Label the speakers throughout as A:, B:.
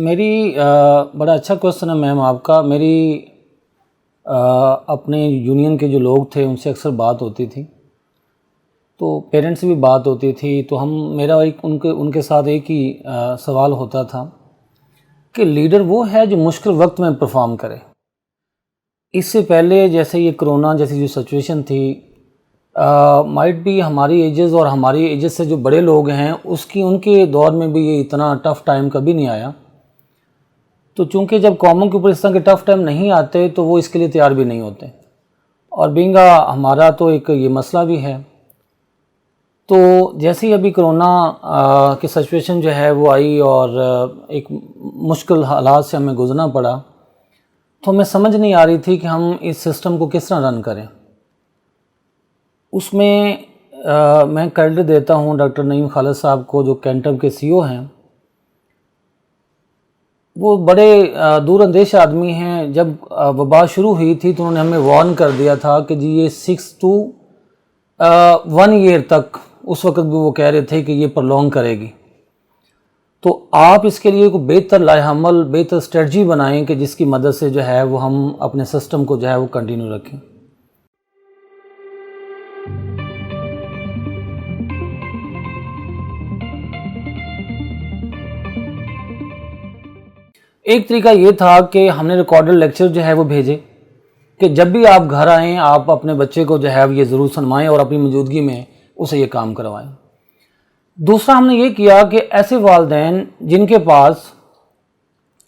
A: میری بڑا اچھا کویسچن ہے میم آپ کا. میری اپنے یونین کے جو لوگ تھے ان سے اکثر بات ہوتی تھی, تو پیرنٹس سے بھی بات ہوتی تھی. تو میرا ان کے ساتھ ایک ہی سوال ہوتا تھا کہ لیڈر وہ ہے جو مشکل وقت میں پرفارم کرے. اس سے پہلے جیسے یہ کرونا جیسی جو سچویشن تھی, مائٹ بھی ہماری ایجز اور ہماری ایجز سے جو بڑے لوگ ہیں ان کے دور میں بھی یہ اتنا ٹف ٹائم کبھی نہیں آیا. تو چونکہ جب قوموں کے اوپر اس طرح کے ٹف ٹائم نہیں آتے تو وہ اس کے لیے تیار بھی نہیں ہوتے, اور بینگا ہمارا تو ایک یہ مسئلہ بھی ہے. تو جیسے ہی ابھی کرونا کی سچویشن جو ہے وہ آئی اور ایک مشکل حالات سے ہمیں گزرنا پڑا, تو ہمیں سمجھ نہیں آ رہی تھی کہ ہم اس سسٹم کو کس طرح رن کریں. اس میں میں کریڈٹ دیتا ہوں ڈاکٹر نعیم خالد صاحب کو, جو کینٹم کے سی او ہیں. وہ بڑے دور اندیش آدمی ہیں. جب وبا شروع ہوئی تھی تو انہوں نے ہمیں وارن کر دیا تھا کہ جی یہ 6 to 1 year تک, اس وقت بھی وہ کہہ رہے تھے کہ یہ پرلونگ کرے گی. تو آپ اس کے لیے کوئی بہتر لائحہ عمل, بہتر اسٹریٹجی بنائیں کہ جس کی مدد سے جو ہے وہ ہم اپنے سسٹم کو جو ہے وہ کنٹینیو رکھیں. ایک طریقہ یہ تھا کہ ہم نے ریکارڈڈ لیکچر جو ہے وہ بھیجے کہ جب بھی آپ گھر آئیں آپ اپنے بچے کو جو ہے یہ ضرور سنوائیں اور اپنی موجودگی میں اسے یہ کام کروائیں. دوسرا ہم نے یہ کیا کہ ایسے والدین جن کے پاس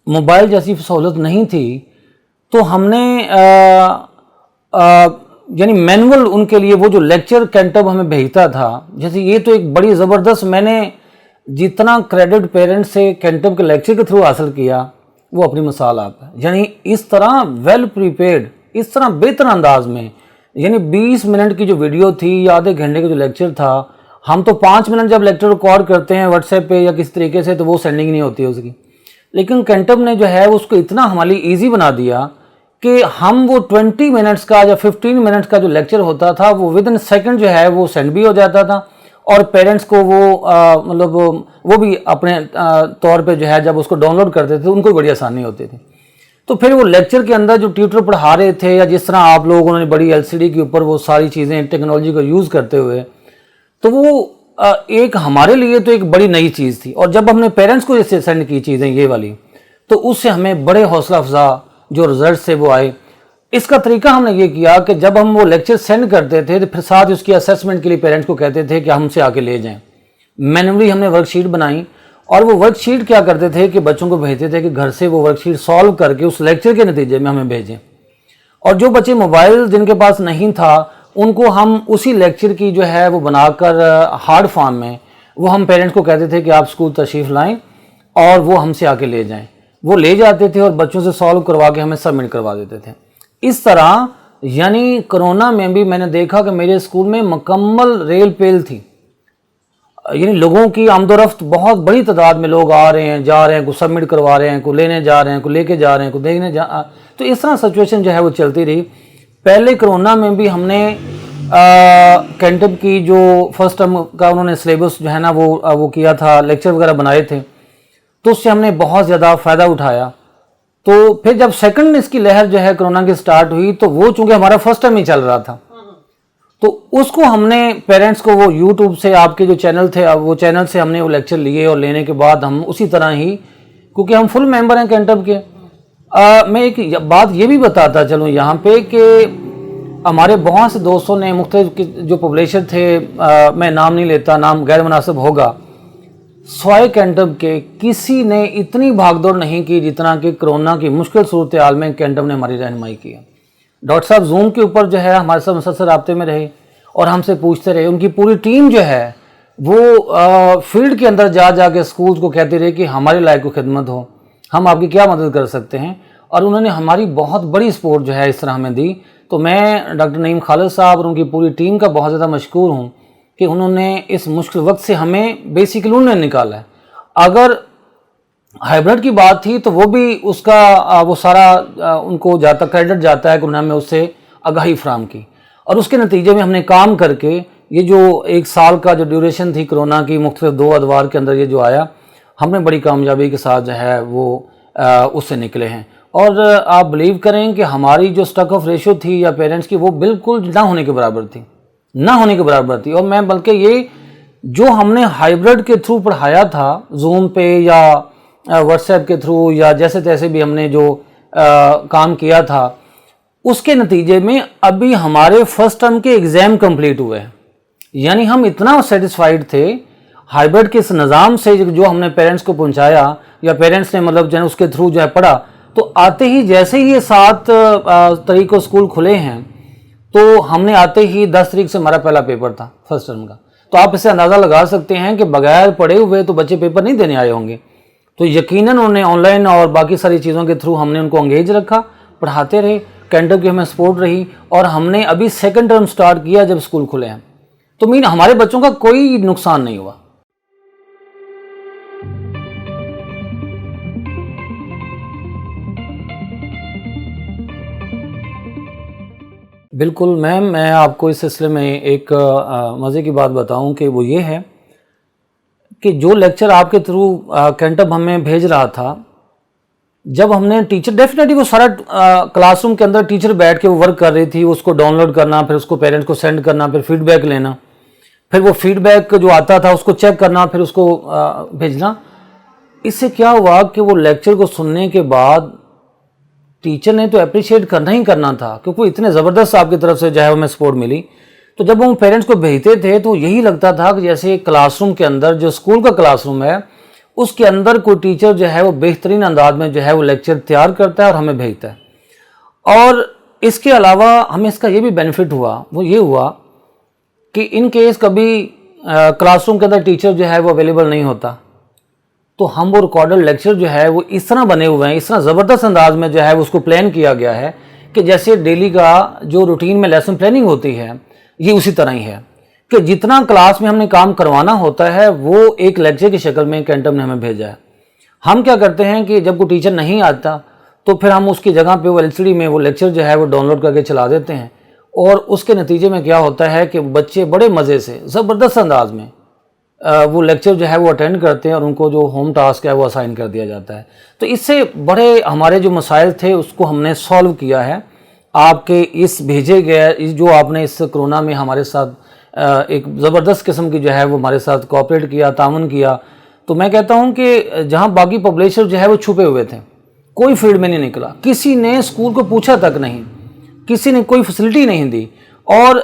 A: موبائل جیسی سہولت نہیں تھی, تو ہم نے یعنی مینول ان کے لیے وہ جو لیکچر کینٹم ہمیں بھیجتا تھا, جیسے یہ تو ایک بڑی زبردست, میں نے جتنا کریڈٹ پیرنٹ سے کینٹم کے لیکچر کے تھرو حاصل کیا وہ اپنی مثال آپ ہے. یعنی اس طرح ویل پریپیئرڈ, اس طرح بہتر انداز میں, یعنی 20 منٹ کی جو ویڈیو تھی یا آدھے گھنٹے کا جو لیکچر تھا, ہم تو 5 منٹ جب لیکچر ریکارڈ کرتے ہیں واٹس ایپ پہ یا کسی طریقے سے تو وہ سینڈنگ نہیں ہوتی ہے اس کی. لیکن کینٹم نے جو ہے اس کو اتنا ہمارے لیے ایزی بنا دیا کہ ہم وہ 20 منٹس کا یا 15 منٹس کا جو لیکچر ہوتا تھا وہ ودن سیکنڈ جو ہے وہ سینڈ بھی ہو جاتا تھا, اور پیرنٹس کو وہ مطلب وہ بھی اپنے طور پہ جو ہے جب اس کو ڈاؤن لوڈ کرتے تھے ان کو بڑی آسانی ہوتی تھی. تو پھر وہ لیکچر کے اندر جو ٹیوٹر پڑھا رہے تھے یا جس طرح آپ لوگوں نے بڑی LCD کے اوپر وہ ساری چیزیں ٹیکنالوجی کو یوز کرتے ہوئے, تو وہ ایک ہمارے لیے تو ایک بڑی نئی چیز تھی. اور جب ہم نے پیرنٹس کو اسے سینڈ کی چیزیں یہ والی, تو اس سے ہمیں بڑے حوصلہ افزا جو رزلٹس سے وہ آئے. اس کا طریقہ ہم نے یہ کیا کہ جب ہم وہ لیکچر سینڈ کرتے تھے تو پھر ساتھ اس کی اسیسمنٹ کے لیے پیرنٹس کو کہتے تھے کہ ہم سے آ کے لے جائیں. مینولی ہم نے ورک شیٹ بنائی, اور وہ ورک شیٹ کیا کرتے تھے کہ بچوں کو بھیجتے تھے کہ گھر سے وہ ورک شیٹ سالو کر کے اس لیکچر کے نتیجے میں ہمیں بھیجیں. اور جو بچے موبائل جن کے پاس نہیں تھا ان کو ہم اسی لیکچر کی جو ہے وہ بنا کر ہارڈ فارم میں وہ ہم پیرنٹس کو کہتے تھے کہ آپ اسکول تشریف لائیں اور وہ ہم سے آ کے لے جائیں. وہ لے جاتے تھے اور بچوں سے سالو کروا کے ہمیں سبمٹ کروا دیتے تھے. اس طرح یعنی کرونا میں بھی میں نے دیکھا کہ میرے اسکول میں مکمل ریل پیل تھی, یعنی لوگوں کی آمد و رفت بہت بڑی تعداد میں لوگ آ رہے ہیں جا رہے ہیں, کوئی سبمٹ کروا رہے ہیں, کوئی لینے جا رہے ہیں, کوئی لے کے جا رہے ہیں, کوئی دیکھنے تو اس طرح سچویشن جو ہے وہ چلتی رہی. پہلے کرونا میں بھی ہم نے کینٹم کی جو فرسٹ ٹرم کا انہوں نے سلیبس جو ہے نا وہ کیا تھا, لیکچر وغیرہ بنائے تھے, تو اس سے ہم نے بہت زیادہ فائدہ اٹھایا. تو پھر جب سیکنڈ اس کی لہر جو ہے کرونا کی سٹارٹ ہوئی, تو وہ چونکہ ہمارا فرسٹ ٹائم ہی چل رہا تھا, تو اس کو ہم نے پیرنٹس کو وہ یوٹیوب سے آپ کے جو چینل تھے وہ چینل سے ہم نے وہ لیکچر لیے, اور لینے کے بعد ہم اسی طرح ہی, کیونکہ ہم فل ممبر ہیں کینٹم کے. میں ایک بات یہ بھی بتاتا چلوں یہاں پہ کہ ہمارے بہت سے دوستوں نے مختلف جو پبلیشر تھے, میں نام نہیں لیتا, نام غیر مناسب ہوگا, سوائے کینٹم کے کسی نے اتنی بھاگ دوڑ نہیں کی جتنا کہ کرونا کی مشکل صورتحال میں کینٹم نے ہماری رہنمائی کی. ڈاکٹر صاحب زوم کے اوپر جو ہے ہمارے ساتھ مسلسل رابطے میں رہے اور ہم سے پوچھتے رہے. ان کی پوری ٹیم جو ہے وہ فیلڈ کے اندر جا جا کے اسکولز کو کہتے رہے کہ ہمارے لائق کو خدمت ہو, ہم آپ کی کیا مدد کر سکتے ہیں, اور انہوں نے ہماری بہت بڑی سپورٹ جو ہے اس طرح ہمیں دی. تو میں ڈاکٹر نعیم خالد صاحب اور ان کی پوری ٹیم کا بہت زیادہ مشکور ہوں کہ انہوں نے اس مشکل وقت سے ہمیں بیسیکلی انہوں نے نکالا ہے. اگر ہائبرڈ کی بات تھی تو وہ بھی اس کا وہ سارا ان کو جاتا کریڈٹ جاتا ہے کہ انہوں نے ہمیں اس سے آگاہی فراہم کی, اور اس کے نتیجے میں ہم نے کام کر کے یہ جو 1 سال کا جو ڈیوریشن تھی کرونا کی مختلف 2 ادوار کے اندر یہ جو آیا, ہم نے بڑی کامیابی کے ساتھ جو ہے وہ اس سے نکلے ہیں. اور آپ بلیو کریں کہ ہماری جو اسٹک آف ریشو تھی یا پیرنٹس کی وہ بالکل نہ ہونے کے برابر تھی, نہ ہونے کے برابر تھی. اور میں بلکہ یہ جو ہم نے ہائیبرڈ کے تھرو پڑھایا تھا, زوم پہ یا واٹس ایپ کے تھرو یا جیسے تیسے بھی ہم نے جو کام کیا تھا, اس کے نتیجے میں ابھی ہمارے فرسٹ ٹرم کے ایگزام کمپلیٹ ہوئے ہیں. یعنی ہم اتنا سیٹسفائیڈ تھے ہائیبرڈ کے اس نظام سے جو ہم نے پیرنٹس کو پہنچایا یا پیرنٹس نے مطلب جو ہے اس کے تھرو جو ہے پڑھا, تو آتے ہی جیسے ہی یہ 7 تاریخ کو اسکول کھلے ہیں تو ہم نے آتے ہی 10 تاریخ سے ہمارا پہلا پیپر تھا فرسٹ ٹرم کا. تو آپ اس سے اندازہ لگا سکتے ہیں کہ بغیر پڑھے ہوئے تو بچے پیپر نہیں دینے آئے ہوں گے. تو یقیناً انہوں نے آن لائن اور باقی ساری چیزوں کے تھرو ہم نے ان کو انگیج رکھا, پڑھاتے رہے, کینٹو کی ہمیں سپورٹ رہی, اور ہم نے ابھی سیکنڈ ٹرم سٹارٹ کیا جب اسکول کھلے ہیں. تو ہمارے بچوں کا کوئی نقصان نہیں ہوا. بالکل میم, میں آپ کو اس سلسلے میں ایک مزے کی بات بتاؤں کہ وہ یہ ہے کہ جو لیکچر آپ کے تھرو کینٹب ہمیں بھیج رہا تھا, جب ہم نے ٹیچر ڈیفینیٹلی وہ سارا کلاس روم کے اندر ٹیچر بیٹھ کے وہ ورک کر رہی تھی, اس کو ڈاؤن لوڈ کرنا, پھر اس کو پیرنٹس کو سینڈ کرنا, پھر فیڈ بیک لینا, پھر وہ فیڈ بیک جو آتا تھا اس کو چیک کرنا, پھر اس کو بھیجنا. اس سے کیا ہوا کہ وہ لیکچر کو سننے کے بعد ٹیچر نے تو اپریشیٹ کرنا ہی کرنا تھا, کیونکہ وہ اتنے زبردست آپ کی طرف سے جو ہے ہمیں سپورٹ ملی. تو جب ہم پیرنٹس کو بھیجتے تھے تو یہی لگتا تھا کہ جیسے کلاس روم کے اندر جو اسکول کا کلاس روم ہے اس کے اندر کوئی ٹیچر جو ہے وہ بہترین انداز میں جو ہے وہ لیکچر تیار کرتا ہے اور ہمیں بھیجتا ہے. اور اس کے علاوہ ہمیں اس کا یہ بھی بینیفٹ ہوا, وہ یہ ہوا کہ ان کیس کبھی کلاس روم کے اندر ٹیچر جو ہے وہ اویلیبل نہیں ہوتا, تو ہم وہ ریکارڈڈ لیکچر جو ہے وہ اس طرح بنے ہوئے ہیں, اس طرح زبردست انداز میں جو ہے اس کو پلان کیا گیا ہے کہ جیسے ڈیلی کا جو روٹین میں لیسن پلاننگ ہوتی ہے یہ اسی طرح ہی ہے کہ جتنا کلاس میں ہم نے کام کروانا ہوتا ہے وہ ایک لیکچر کی شکل میں کینٹم نے ہمیں بھیجا ہے. ہم کیا کرتے ہیں کہ جب کوئی ٹیچر نہیں آتا تو پھر ہم اس کی جگہ پہ وہ LCD میں وہ لیکچر جو ہے وہ ڈاؤن لوڈ کر کے چلا دیتے ہیں, اور اس کے نتیجے میں کیا ہوتا ہے کہ بچے بڑے مزے سے زبردست انداز میں وہ لیکچر جو ہے وہ اٹینڈ کرتے ہیں, اور ان کو جو ہوم ٹاسک ہے وہ اسائن کر دیا جاتا ہے. تو اس سے بڑے ہمارے جو مسائل تھے اس کو ہم نے سالو کیا ہے. آپ کے اس بھیجے گئے جو آپ نے اس کرونا میں ہمارے ساتھ ایک زبردست قسم کی جو ہے وہ ہمارے ساتھ کوآپریٹ کیا, تعاون کیا, تو میں کہتا ہوں کہ جہاں باقی پبلشر جو ہے وہ چھپے ہوئے تھے, کوئی فیلڈ میں نہیں نکلا, کسی نے اسکول کو پوچھا تک نہیں, کسی نے کوئی فیسلٹی نہیں دی. اور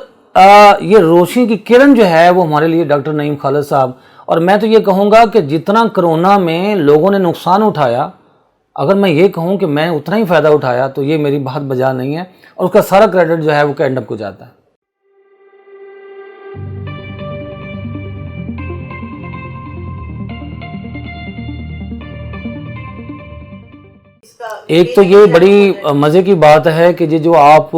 A: یہ روشنی کی کرن جو ہے وہ ہمارے لیے ڈاکٹر نعیم خالد صاحب. اور میں تو یہ کہوں گا کہ جتنا کرونا میں لوگوں نے نقصان اٹھایا, اگر میں یہ کہوں کہ میں اتنا ہی فائدہ اٹھایا تو یہ میری بات بجا نہیں ہے, اور اس کا سارا کریڈٹ جو ہے وہ کینٹب کو جاتا ہے. ایک تو یہ بڑی مزے کی بات ہے کہ جو آپ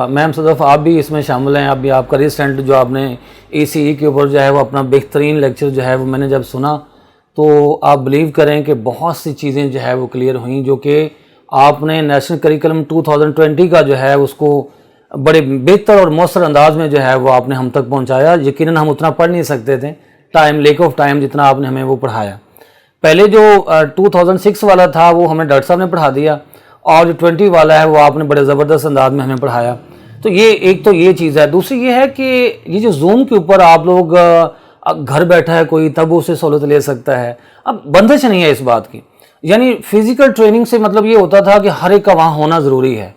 A: میم صدف آپ بھی اس میں شامل ہیں, ابھی آپ کا ریسنٹ جو آپ نے ACE کے اوپر جو ہے وہ اپنا بہترین لیکچر جو ہے وہ میں نے جب سنا تو آپ بلیو کریں کہ بہت سی چیزیں جو ہے وہ کلیئر ہوئیں, جو کہ آپ نے نیشنل کریکلم 2020 کا جو ہے اس کو بڑے بہتر اور مؤثر انداز میں جو ہے وہ آپ نے ہم تک پہنچایا. یقیناً ہم اتنا پڑھ نہیں سکتے تھے, لیک آف ٹائم جتنا آپ نے ہمیں وہ پڑھایا. پہلے جو 2006 والا تھا وہ ہمیں ڈاکٹر صاحب نے پڑھا دیا, اور جو 20 والا ہے وہ آپ نے بڑے زبردست انداز میں ہمیں پڑھایا. تو یہ ایک تو یہ چیز ہے. دوسری یہ ہے کہ یہ جو زوم کے اوپر آپ لوگ گھر بیٹھا ہے کوئی تب اسے سہولت لے سکتا ہے, اب بندش نہیں ہے اس بات کی. یعنی فزیکل ٹریننگ سے مطلب یہ ہوتا تھا کہ ہر ایک کا وہاں ہونا ضروری ہے.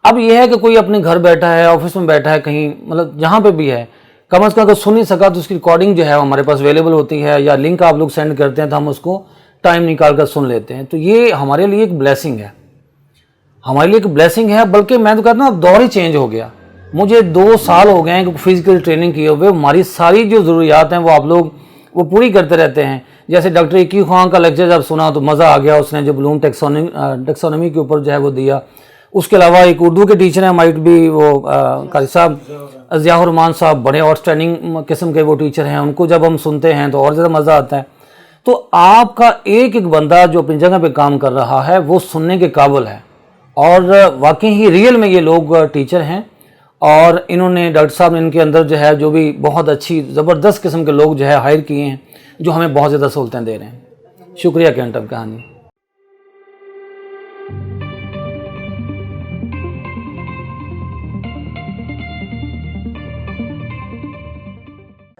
A: اب یہ ہے کہ کوئی اپنے گھر بیٹھا ہے, آفس میں بیٹھا ہے, کہیں مطلب جہاں پہ بھی ہے, کم از کم اگر سن نہیں سکا تو اس کی ریکارڈنگ جو ہے ہمارے پاس اویلیبل ہوتی ہے, یا لنک آپ لوگ سینڈ کرتے ہیں تو ہم اس کو ٹائم نکال کر سن لیتے ہیں. تو یہ ہمارے لیے ایک بلیسنگ ہے, ہمارے لیے ایک بلیسنگ ہے. بلکہ میں تو کہتا ہوں اب دور ہی چینج ہو گیا. مجھے 2 سال ہو گئے ہیں کہ فزیکل ٹریننگ کیے ہوئے, ہماری ساری جو ضروریات ہیں وہ آپ لوگ وہ پوری کرتے رہتے ہیں. جیسے ڈاکٹر اکی خان کا لیکچر جب سنا تو مزہ آ گیا, اس نے جو بلوم ٹیکسونومی کے اوپر جو ہے وہ دیا. اس کے علاوہ ایک اردو کے ٹیچر ہیں مائٹ بھی وہ قاری صاحب ضیاء الرحمان صاحب, بڑے آؤٹ اسٹینڈنگ قسم کے وہ ٹیچر ہیں. ان کو جب ہم سنتے ہیں تو اور زیادہ مزہ آتا ہے. تو آپ کا ایک ایک بندہ جو اپنی جگہ پہ کام کر رہا ہے وہ سننے کے قابل ہے, اور واقعی ہی ریئل میں یہ لوگ ٹیچر ہیں. اور انہوں نے ڈاکٹر صاحب نے ان کے اندر جو ہے جو بھی بہت اچھی زبردست قسم کے لوگ جو ہے ہائر کیے ہیں, جو ہمیں بہت زیادہ سہولتیں دے رہے ہیں. شکریہ کینٹب کہانی.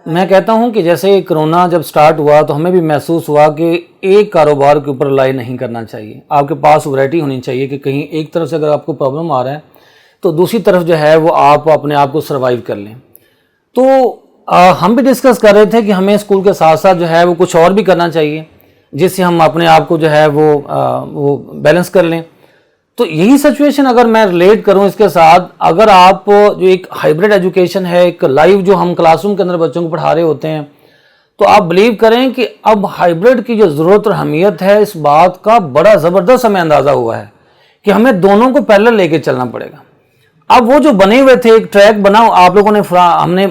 A: میں کہتا ہوں کہ جیسے کرونا جب سٹارٹ ہوا تو ہمیں بھی محسوس ہوا کہ ایک کاروبار کے اوپر رلائی نہیں کرنا چاہیے. آپ کے پاس ورائٹی ہونی چاہیے کہ کہیں ایک طرف سے اگر آپ کو پرابلم آ رہا ہے تو دوسری طرف جو ہے وہ آپ اپنے آپ کو سروائیو کر لیں. تو ہم بھی ڈسکس کر رہے تھے کہ ہمیں اسکول کے ساتھ ساتھ جو ہے وہ کچھ اور بھی کرنا چاہیے جس سے ہم اپنے آپ کو جو ہے وہ بیلنس کر لیں. تو یہی سچویشن اگر میں ریلیٹ کروں اس کے ساتھ، اگر آپ جو ایک ہائبرڈ ایجوکیشن ہے، ایک لائیو جو ہم کلاس روم کے اندر بچوں کو پڑھا رہے ہوتے ہیں، تو آپ بلیو کریں کہ اب ہائبرڈ کی جو ضرورت اور اہمیت ہے اس بات کا بڑا زبردست ہمیں اندازہ ہوا ہے کہ ہمیں دونوں کو پیرلل لے کے چلنا پڑے گا. اب وہ جو بنے ہوئے تھے ایک ٹریک بنا آپ لوگوں نے ہم نے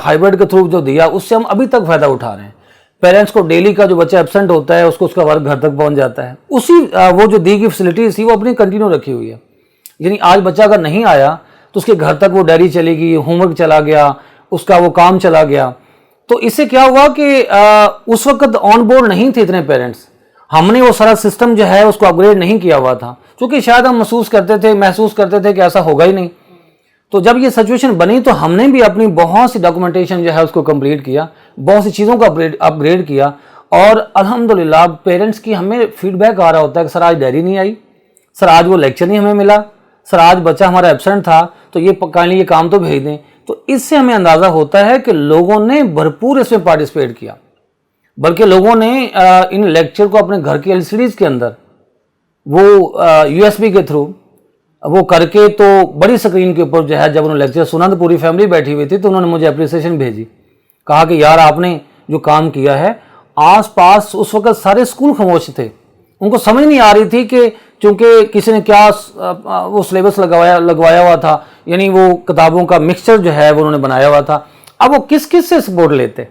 A: ہائبرڈ کے تھرو جو دیا اس سے ہم ابھی تک فائدہ اٹھا رہے ہیں. پیرنٹس کو ڈیلی کا جو بچہ ایبسنٹ ہوتا ہے اس کو اس کا ورک گھر تک پہنچ جاتا ہے. اسی وہ جو دی گئی فیسلٹیز تھی وہ اپنی کنٹینیو رکھی ہوئی ہے. یعنی آج بچہ اگر نہیں آیا تو اس کے گھر تک وہ ڈائری چلے گی، ہوم ورک چلا گیا، اس کا وہ کام چلا گیا. تو اس سے کیا ہوا کہ اس وقت آن بورڈ نہیں تھے اتنے پیرنٹس. ہم نے وہ سارا سسٹم جو ہے اس کو اپ گریڈ نہیں کیا ہوا تھا کیونکہ شاید ہم محسوس کرتے تھے کہ ایسا ہوگا ہی نہیں. تو جب یہ سچویشن بنی تو ہم نے بھی اپنی بہت سی ڈاکومنٹیشن جو ہے اس کو کمپلیٹ کیا، بہت سی چیزوں کو اپ گریڈ کیا. اور الحمدللہ پیرنٹس کی ہمیں فیڈ بیک آ رہا ہوتا ہے کہ سر آج ڈائری نہیں آئی، سر آج وہ لیکچر نہیں ہمیں ملا، سر آج بچہ ہمارا ایبسنٹ تھا تو یہ کام تو بھیج دیں. تو اس سے ہمیں اندازہ ہوتا ہے کہ لوگوں نے بھرپور اس میں پارٹیسپیٹ کیا، بلکہ لوگوں نے ان لیکچر کو اپنے گھر کی LCDs کے اندر وہ USB کے تھرو وہ کر کے تو بڑی سکرین کے اوپر جو ہے جب انہوں نے لیکچر سنا تو پوری فیملی بیٹھی ہوئی تھی تو انہوں نے مجھے اپریسیشن بھیجی، کہا کہ یار آپ نے جو کام کیا ہے. آس پاس اس وقت سارے اسکول خاموش تھے، ان کو سمجھ نہیں آ رہی تھی کہ چونکہ کسی نے کیا وہ سلیبس لگوایا ہوا تھا، یعنی وہ کتابوں کا مکسچر جو ہے وہ انہوں نے بنایا ہوا تھا، اب وہ کس سے سپورٹ لیتے.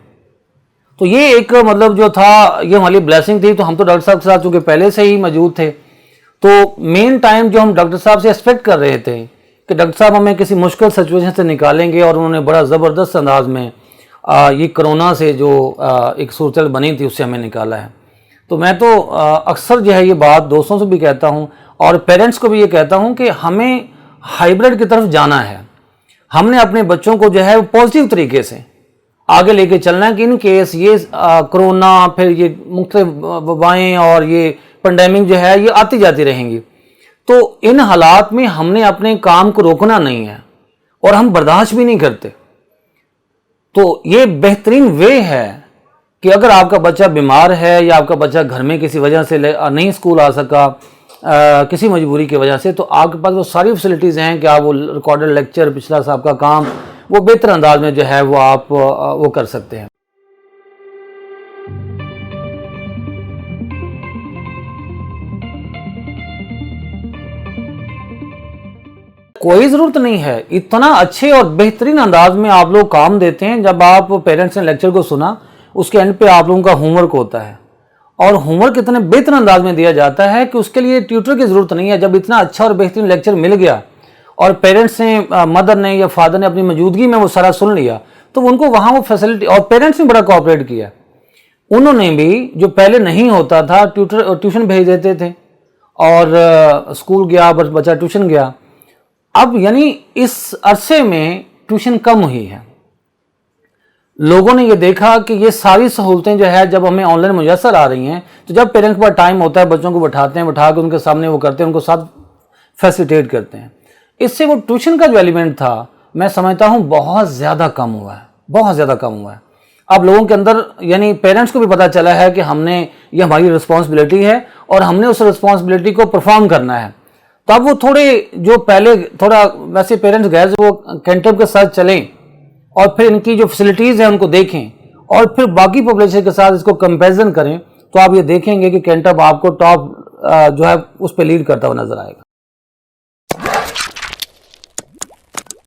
A: تو یہ ایک مطلب جو تھا یہ ہماری بلیسنگ تھی. تو ہم تو ڈاکٹر صاحب کے ساتھ چونکہ پہلے سے ہی موجود تھے تو مین ٹائم جو ہم ڈاکٹر صاحب سے ایکسپیکٹ کر رہے تھے کہ ڈاکٹر صاحب ہمیں کسی مشکل سچویشن سے نکالیں گے، اور انہوں نے بڑا زبردست انداز میں یہ کرونا سے جو ایک صورتحال بنی تھی اس سے ہمیں نکالا ہے. تو میں تو اکثر جو ہے یہ بات دوستوں سے بھی کہتا ہوں اور پیرنٹس کو بھی یہ کہتا ہوں کہ ہمیں ہائبرڈ کی طرف جانا ہے. ہم نے اپنے بچوں کو جو ہے پازیٹیو طریقے سے آگے لے کے چلنا ہے کہ ان کیس یہ کرونا پھر یہ مختلف وبائیں اور یہ پینڈیمک جو ہے یہ آتی جاتی رہیں گی، تو ان حالات میں ہم نے اپنے کام کو روکنا نہیں ہے اور ہم برداشت بھی نہیں کرتے. تو یہ بہترین وے ہے کہ اگر آپ کا بچہ بیمار ہے یا آپ کا بچہ گھر میں کسی وجہ سے نہیں اسکول آ سکا کسی مجبوری کی وجہ سے، تو آپ کے پاس وہ ساری فیسلٹیز ہیں کہ آپ وہ ریکارڈڈ لیکچر پچھلا صاحب کا کام وہ بہتر انداز میں جو ہے وہ آپ وہ کر سکتے ہیں. کوئی ضرورت نہیں ہے، اتنا اچھے اور بہترین انداز میں آپ لوگ کام دیتے ہیں. جب آپ پیرنٹس نے لیکچر کو سنا اس کے اینڈ پہ آپ لوگوں کا ہوم ورک ہوتا ہے اور ہوم ورک اتنے بہتر انداز میں دیا جاتا ہے کہ اس کے لیے ٹیوٹر کی ضرورت نہیں ہے. جب اتنا اچھا اور بہترین لیکچر مل گیا اور پیرنٹس نے مدر نے یا فادر نے اپنی موجودگی میں وہ سارا سن لیا تو ان کو وہاں وہ فیسلٹی، اور پیرنٹس نے بڑا کوآپریٹ کیا. انہوں نے بھی جو پہلے نہیں ہوتا تھا ٹیوشن بھیج دیتے تھے اور اسکول گیا بچہ ٹیوشن گیا، اب یعنی اس عرصے میں ٹیوشن کم ہوئی ہے. لوگوں نے یہ دیکھا کہ یہ ساری سہولتیں جو ہے جب ہمیں آن لائن میسر آ رہی ہیں تو جب پیرنٹس کے پاس ٹائم ہوتا ہے بچوں کو بٹھا کے ان کے سامنے وہ کرتے ہیں، ان کو ساتھ فیسیلیٹیٹ کرتے ہیں. اس سے وہ ٹیوشن کا جو ایلیمنٹ تھا میں سمجھتا ہوں بہت زیادہ کم ہوا ہے. اب لوگوں کے اندر یعنی پیرنٹس کو بھی پتہ چلا ہے کہ ہم نے یہ ہماری رسپانسبلٹی ہے اور ہم نے اس رسپانسبلٹی کو پرفارم کرنا ہے. تو اب وہ تھوڑے جو پہلے تھوڑا ویسے پیرنٹس گئے وہ کینٹب کے ساتھ چلیں اور پھر ان کی جو فیسلٹیز ہیں ان کو دیکھیں اور پھر باقی پاپولیشن کے ساتھ اس کو کمپیریزن کریں تو آپ یہ دیکھیں گے کہ کینٹب آپ کو ٹاپ جو ہے اس پہ لیڈ کرتا ہوا نظر آئے گا.